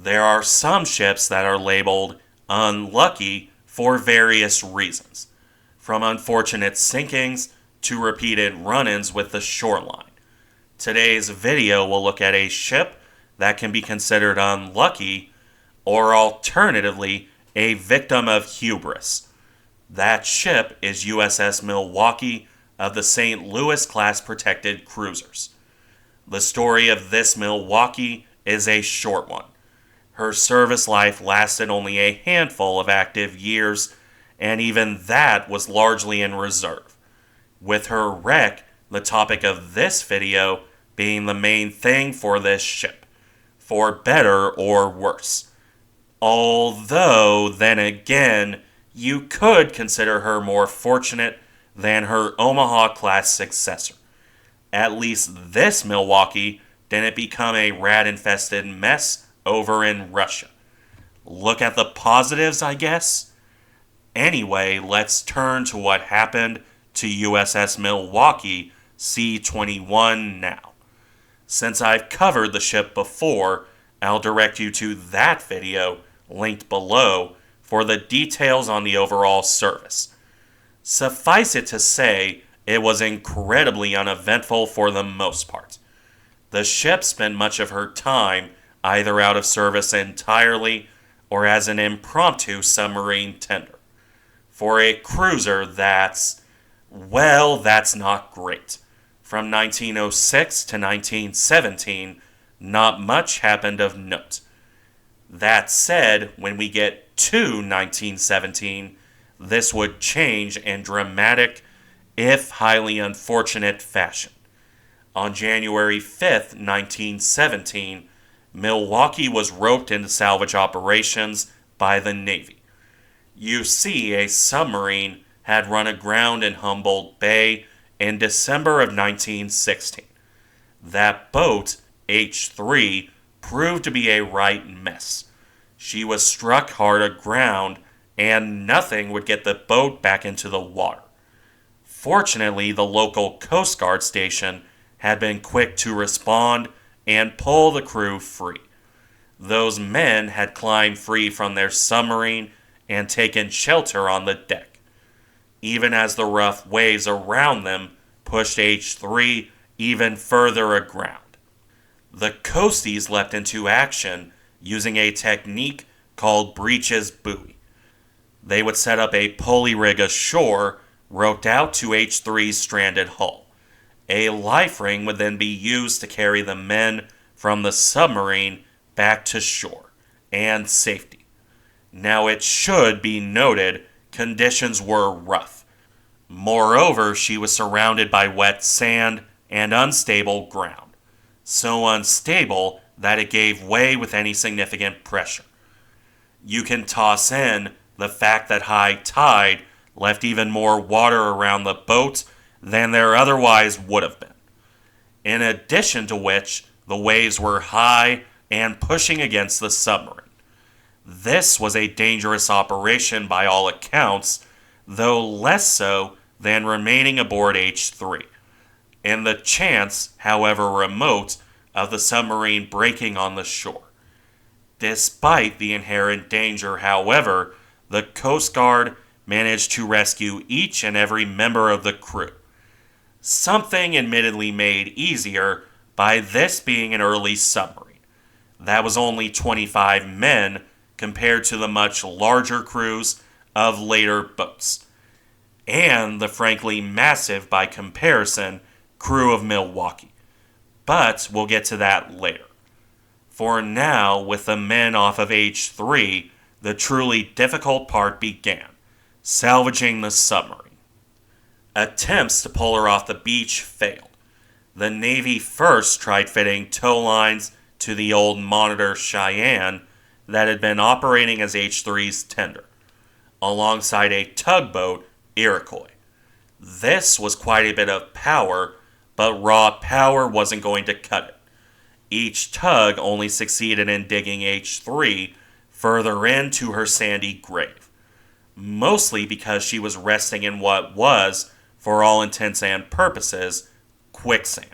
There are some ships that are labeled unlucky for various reasons, from unfortunate sinkings to repeated run-ins with the shoreline. Today's video will look at a ship that can be considered unlucky, or alternatively, a victim of hubris. That ship is USS Milwaukee of the St. Louis class protected cruisers. The story of this Milwaukee is a short one. Her service life lasted only a handful of active years, and even that was largely in reserve, with her wreck the topic of this video being the main thing for this ship, for better or worse. Although, then again, you could consider her more fortunate than her Omaha-class successor. At least this Milwaukee didn't become a rat-infested mess over in Russia. Look at the positives, I guess. Anyway, let's turn to what happened to USS Milwaukee C-21 now. Since I've covered the ship before, I'll direct you to that video, linked below, for the details on the overall service. Suffice it to say, it was incredibly uneventful for the most part. The ship spent much of her time either out of service entirely or as an impromptu submarine tender. For a cruiser, that's not great. From 1906 to 1917, not much happened of note. That said, when we get to 1917, this would change in dramatic, if highly unfortunate, fashion. On January 5th, 1917, Milwaukee was roped into salvage operations by the Navy. You see, a submarine had run aground in Humboldt Bay in December of 1916. That boat, H-3, proved to be a right mess. She was struck hard aground, and nothing would get the boat back into the water. Fortunately, the local Coast Guard station had been quick to respond and pull the crew free. Those men had climbed free from their submarine and taken shelter on the deck, even as the rough waves around them pushed H-3 even further aground. The coasties leapt into action using a technique called breeches buoy. They would set up a pulley rig ashore, roped out to H-3's stranded hull. A life ring would then be used to carry the men from the submarine back to shore and safety. Now, it should be noted, conditions were rough. Moreover, she was surrounded by wet sand and unstable ground. So unstable that it gave way with any significant pressure. You can toss in the fact that high tide left even more water around the boat than there otherwise would have been. In addition to which, the waves were high and pushing against the submarine. This was a dangerous operation by all accounts, though less so than remaining aboard H-3, in the chance, however remote, of the submarine breaking on the shore. Despite the inherent danger, however, the Coast Guard managed to rescue each and every member of the crew. Something admittedly made easier by this being an early submarine. That was only 25 men compared to the much larger crews of later boats, and the frankly massive, by comparison, crew of Milwaukee. But we'll get to that later. For now, with the men off of H-3, the truly difficult part began, salvaging the submarine. Attempts to pull her off the beach failed. The Navy first tried fitting tow lines to the old Monitor Cheyenne that had been operating as H-3's tender, alongside a tugboat, Iroquois. This was quite a bit of power, but raw power wasn't going to cut it. Each tug only succeeded in digging H-3 further into her sandy grave, mostly because she was resting in what was, for all intents and purposes, quicksand.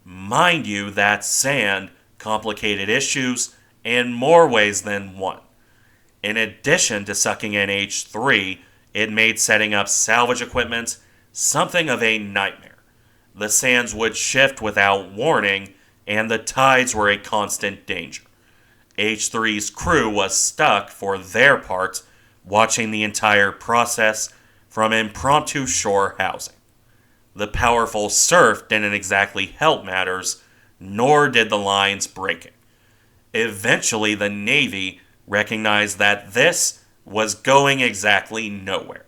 Mind you, that sand complicated issues in more ways than one. In addition to sucking in H-3, it made setting up salvage equipment something of a nightmare. The sands would shift without warning, and the tides were a constant danger. H-3's crew was stuck, for their part, watching the entire process from impromptu shore housing. The powerful surf didn't exactly help matters, nor did the lines breaking. Eventually, the Navy recognized that this was going exactly nowhere,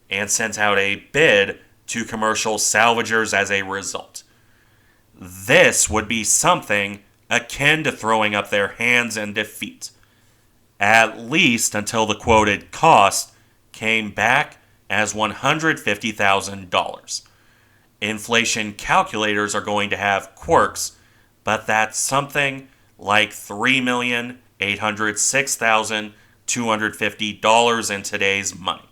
and sent out a bid to commercial salvagers as a result. This would be something akin to throwing up their hands in defeat, at least until the quoted cost came back as $150,000. Inflation calculators are going to have quirks, but that's something like $3,806,250 in today's money.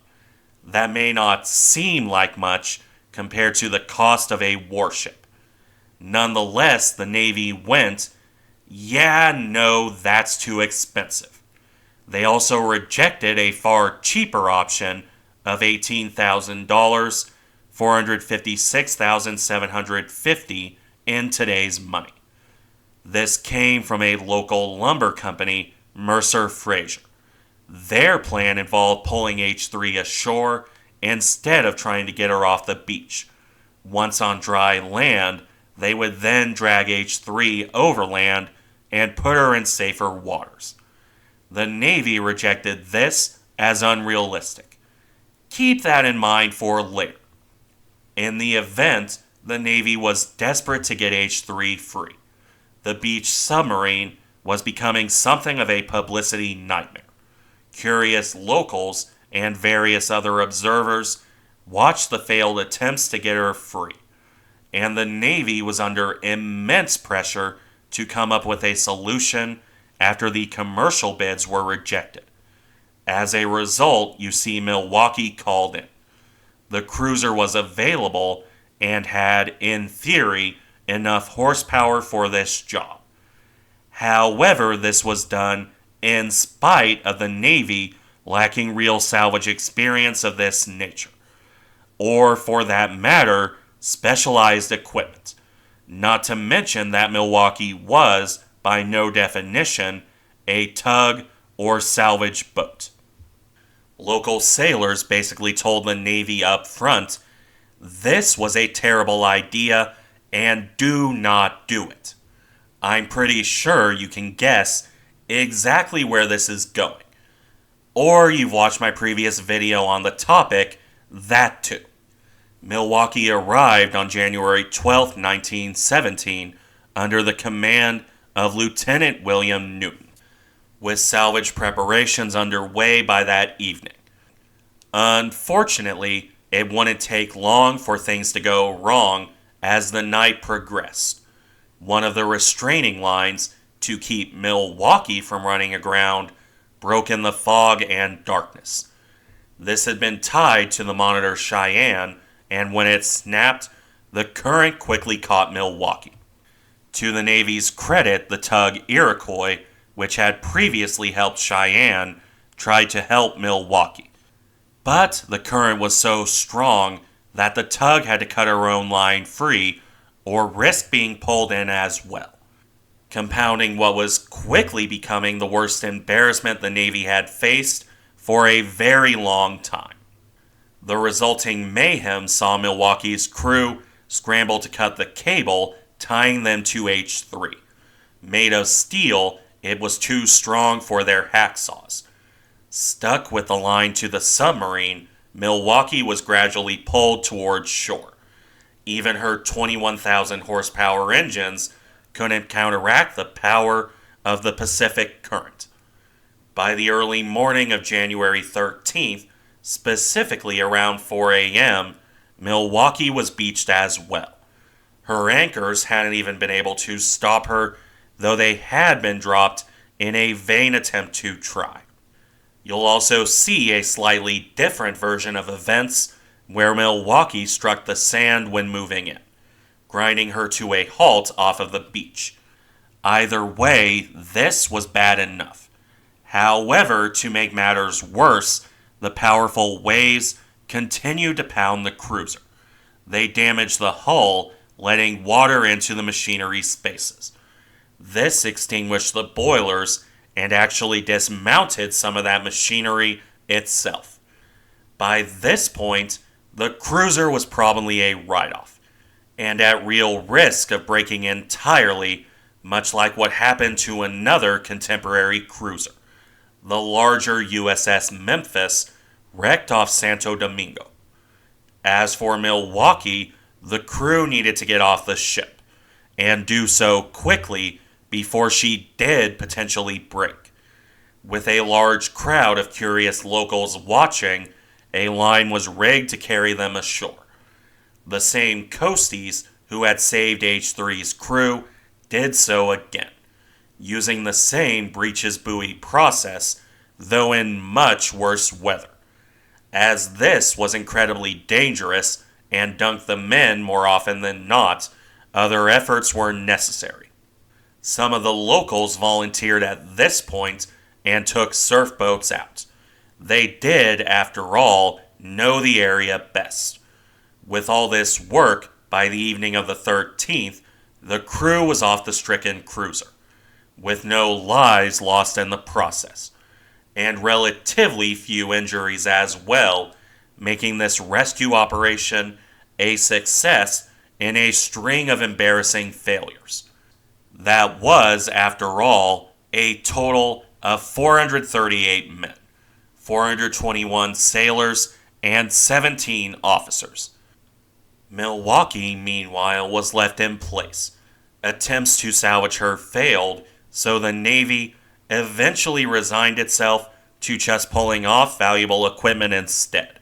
That may not seem like much compared to the cost of a warship. Nonetheless, the Navy went, yeah, no, that's too expensive. They also rejected a far cheaper option of $18,000, $456,750 in today's money. This came from a local lumber company, Mercer Fraser. Their plan involved pulling H-3 ashore instead of trying to get her off the beach. Once on dry land, they would then drag H-3 overland and put her in safer waters. The Navy rejected this as unrealistic. Keep that in mind for later. In the event, the Navy was desperate to get H-3 free. The beach submarine was becoming something of a publicity nightmare. Curious locals and various other observers watched the failed attempts to get her free, and the Navy was under immense pressure to come up with a solution after the commercial bids were rejected. As a result, USS Milwaukee called in. The cruiser was available and had, in theory, enough horsepower for this job. However, this was done in spite of the Navy lacking real salvage experience of this nature, or for that matter, specialized equipment. Not to mention that Milwaukee was, by no definition, a tug or salvage boat. Local sailors basically told the Navy up front, this was a terrible idea and do not do it. I'm pretty sure you can guess exactly where this is going. Or you've watched my previous video on the topic, that too. Milwaukee arrived on January 12, 1917, under the command of Lieutenant William Newton, with salvage preparations underway by that evening. Unfortunately, it wouldn't take long for things to go wrong as the night progressed. One of the restraining lines to keep Milwaukee from running aground broke in the fog and darkness. This had been tied to the monitor Cheyenne, and when it snapped, the current quickly caught Milwaukee. To the Navy's credit, the tug Iroquois, which had previously helped Cheyenne, tried to help Milwaukee. But the current was so strong that the tug had to cut her own line free or risk being pulled in as well, compounding what was quickly becoming the worst embarrassment the Navy had faced for a very long time. The resulting mayhem saw Milwaukee's crew scramble to cut the cable tying them to H-3. Made of steel, it was too strong for their hacksaws. Stuck with the line to the submarine, Milwaukee was gradually pulled towards shore. Even her 21,000 horsepower engines couldn't counteract the power of the Pacific Current. By the early morning of January 13th, specifically around 4 a.m., Milwaukee was beached as well. Her anchors hadn't even been able to stop her, though they had been dropped in a vain attempt to try. You'll also see a slightly different version of events where Milwaukee struck the sand when moving in, grinding her to a halt off of the beach. Either way, this was bad enough. However, to make matters worse, the powerful waves continued to pound the cruiser. They damaged the hull, letting water into the machinery spaces. This extinguished the boilers and actually dismounted some of that machinery itself. By this point, the cruiser was probably a write-off, and at real risk of breaking entirely, much like what happened to another contemporary cruiser. The larger USS Memphis wrecked off Santo Domingo. As for Milwaukee, the crew needed to get off the ship, and do so quickly before she did potentially break. With a large crowd of curious locals watching, a line was rigged to carry them ashore. The same coasties who had saved H-3's crew did so again, using the same breeches buoy process, though in much worse weather. As this was incredibly dangerous and dunked the men more often than not, other efforts were necessary. Some of the locals volunteered at this point and took surf boats out. They did, after all, know the area best. With all this work, by the evening of the 13th, the crew was off the stricken cruiser, with no lives lost in the process, and relatively few injuries as well, making this rescue operation a success in a string of embarrassing failures. That was, after all, a total of 438 men, 421 sailors, and 17 officers. Milwaukee, meanwhile, was left in place. Attempts to salvage her failed, so the Navy eventually resigned itself to just pulling off valuable equipment instead,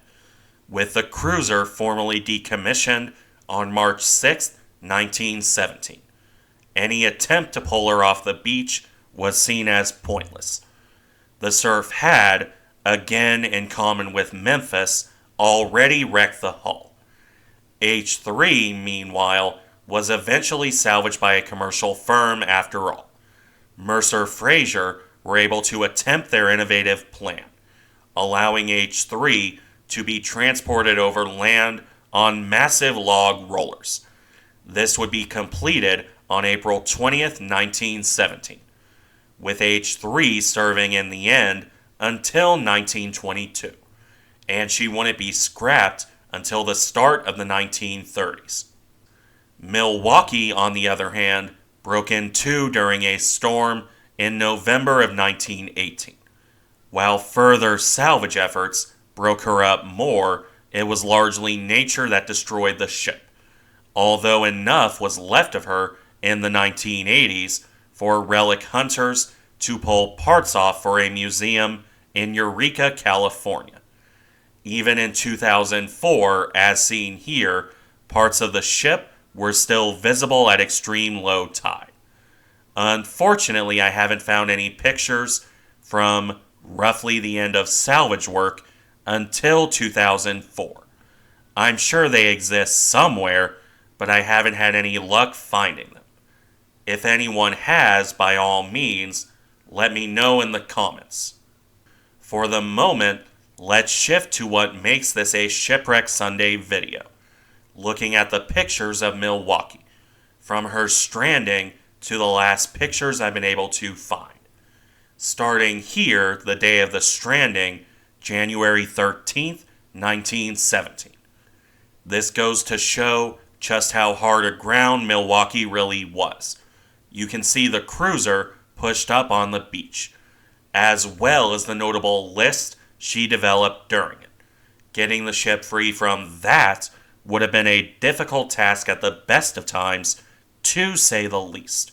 with the cruiser formally decommissioned on March 6, 1917. Any attempt to pull her off the beach was seen as pointless. The surf had, again in common with Memphis, already wrecked the hull. H-3, meanwhile, was eventually salvaged by a commercial firm after all. Mercer Fraser were able to attempt their innovative plan, allowing H-3 to be transported over land on massive log rollers. This would be completed on April 20th, 1917, with H-3 serving in the end until 1922, and she wouldn't be scrapped until the start of the 1930s. Milwaukee, on the other hand, broke in two during a storm in November of 1918. While further salvage efforts broke her up more, it was largely nature that destroyed the ship, although enough was left of her in the 1980s for relic hunters to pull parts off for a museum in Eureka, California. Even in 2004, as seen here, parts of the ship were still visible at extreme low tide. Unfortunately, I haven't found any pictures from roughly the end of salvage work until 2004. I'm sure they exist somewhere, but I haven't had any luck finding them. If anyone has, by all means, let me know in the comments. For the moment, let's shift to what makes this a Shipwreck Sunday video, looking at the pictures of Milwaukee, from her stranding to the last pictures I've been able to find. Starting here, the day of the stranding, January 13th, 1917. This goes to show just how hard aground Milwaukee really was. You can see the cruiser pushed up on the beach, as well as the notable list she developed during it. Getting the ship free from that would have been a difficult task at the best of times, to say the least.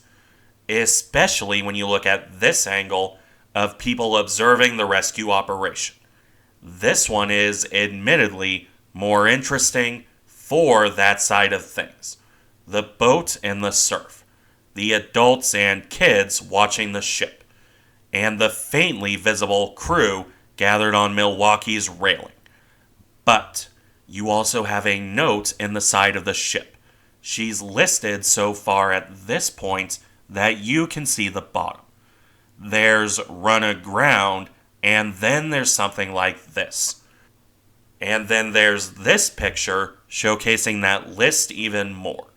Especially when you look at this angle of people observing the rescue operation. This one is, admittedly, more interesting for that side of things. The boat and the surf, the adults and kids watching the ship, and the faintly visible crew gathered on Milwaukee's railing. But you also have a note in the side of the ship. She's listed so far at this point that you can see the bottom. There's run aground, and then there's something like this. And then there's this picture showcasing that list even more.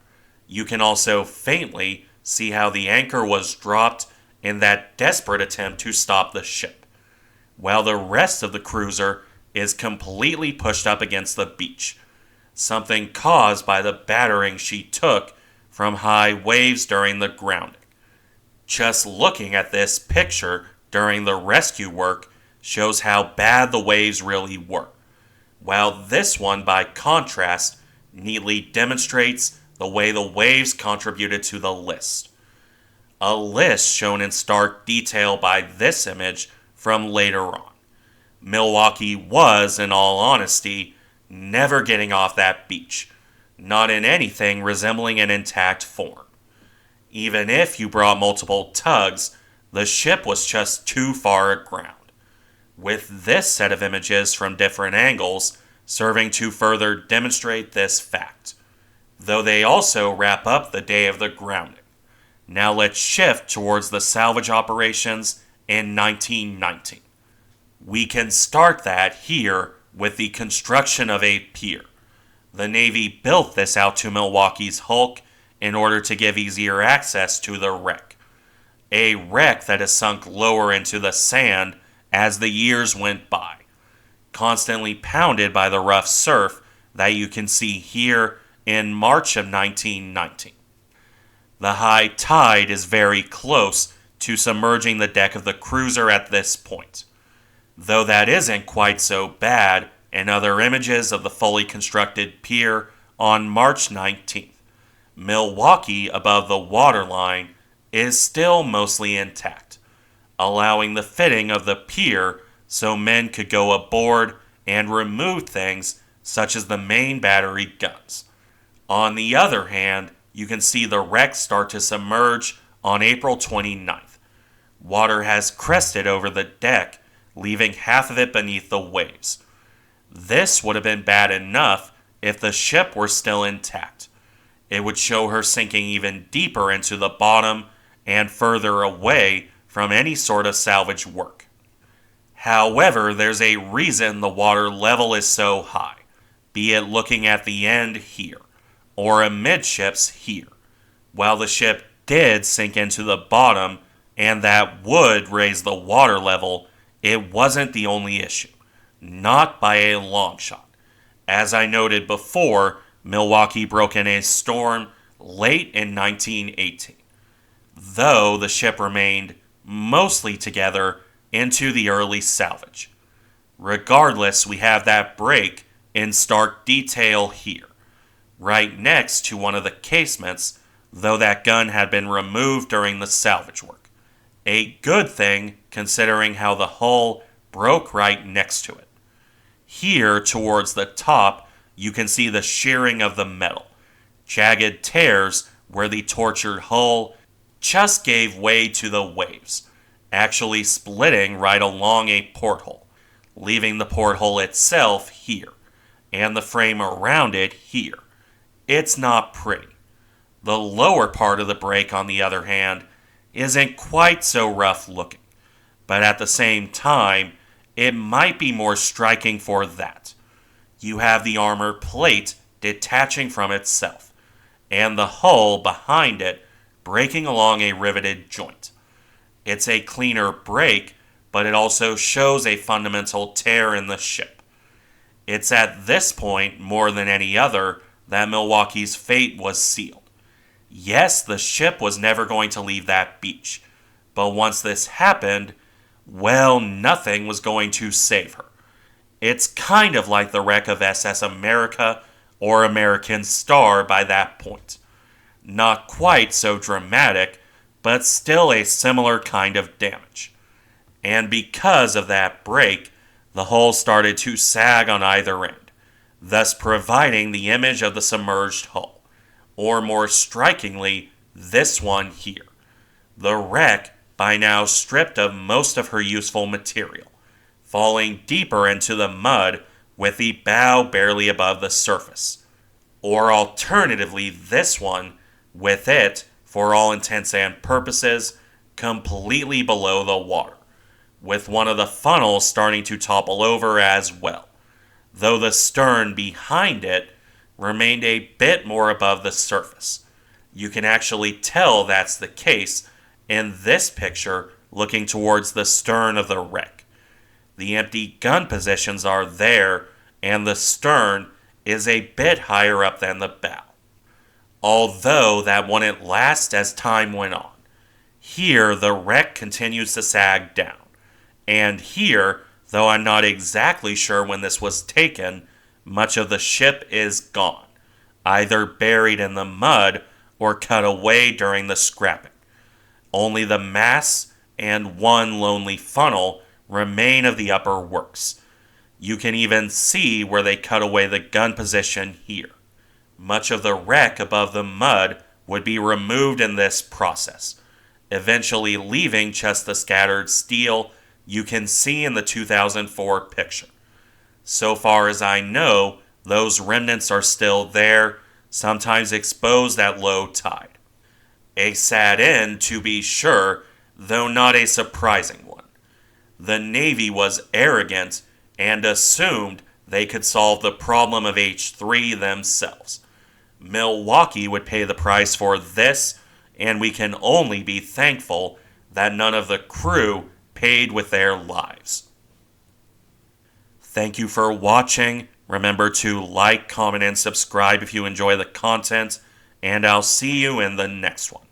You can also faintly see how the anchor was dropped in that desperate attempt to stop the ship, while the rest of the cruiser is completely pushed up against the beach, something caused by the battering she took from high waves during the grounding. Just looking at this picture during the rescue work shows how bad the waves really were, while this one, by contrast, neatly demonstrates the way the waves contributed to the list. A list shown in stark detail by this image from later on. Milwaukee was, in all honesty, never getting off that beach, not in anything resembling an intact form. Even if you brought multiple tugs, the ship was just too far aground, with this set of images from different angles serving to further demonstrate this fact, though they also wrap up the day of the grounding. Now let's shift towards the salvage operations in 1919. We can start that here with the construction of a pier. The Navy built this out to Milwaukee's hulk in order to give easier access to the wreck. A wreck that has sunk lower into the sand as the years went by, constantly pounded by the rough surf that you can see here in March of 1919. The high tide is very close to submerging the deck of the cruiser at this point, though that isn't quite so bad in other images of the fully constructed pier on March 19th. Milwaukee above the waterline is still mostly intact, allowing the fitting of the pier so men could go aboard and remove things such as the main battery guns. On the other hand, you can see the wreck start to submerge on April 29th. Water has crested over the deck, leaving half of it beneath the waves. This would have been bad enough if the ship were still intact. It would show her sinking even deeper into the bottom and further away from any sort of salvage work. However, there's a reason the water level is so high, be it looking at the end here, or amidships here. While the ship did sink into the bottom, and that would raise the water level, it wasn't the only issue. Not by a long shot. As I noted before, Milwaukee broke in a storm late in 1918, though the ship remained mostly together into the early salvage. Regardless, we have that break in stark detail here, right next to one of the casements, though that gun had been removed during the salvage work. A good thing, considering how the hull broke right next to it. Here, towards the top, you can see the shearing of the metal, jagged tears where the tortured hull just gave way to the waves, actually splitting right along a porthole, leaving the porthole itself here, and the frame around it here. It's not pretty. The lower part of the break, on the other hand, isn't quite so rough looking, but at the same time, it might be more striking for that. You have the armor plate detaching from itself, and the hull behind it breaking along a riveted joint. It's a cleaner break, but it also shows a fundamental tear in the ship. It's at this point, more than any other, that Milwaukee's fate was sealed. Yes, the ship was never going to leave that beach, but once this happened, well, nothing was going to save her. It's kind of like the wreck of SS America or American Star by that point. Not quite so dramatic, but still a similar kind of damage. And because of that break, the hull started to sag on either end, thus providing the image of the submerged hull, or more strikingly, this one here. The wreck, by now stripped of most of her useful material, falling deeper into the mud with the bow barely above the surface. Or alternatively, this one, with it, for all intents and purposes, completely below the water, with one of the funnels starting to topple over as well, though the stern behind it remained a bit more above the surface. You can actually tell that's the case in this picture looking towards the stern of the wreck. The empty gun positions are there, and the stern is a bit higher up than the bow. Although that wouldn't last as time went on. Here, the wreck continues to sag down. And here, though I'm not exactly sure when this was taken, much of the ship is gone, either buried in the mud or cut away during the scrapping. Only the masts and one lonely funnel remain of the upper works. You can even see where they cut away the gun position here. Much of the wreck above the mud would be removed in this process, eventually leaving just the scattered steel you can see in the 2004 picture. So far as I know, those remnants are still there, sometimes exposed at low tide. A sad end, to be sure, though not a surprising one. The Navy was arrogant and assumed they could solve the problem of H-3 themselves. Milwaukee would pay the price for this, and we can only be thankful that none of the crew paid with their lives. Thank you for watching. Remember to like, comment, and subscribe if you enjoy the content, and I'll see you in the next one.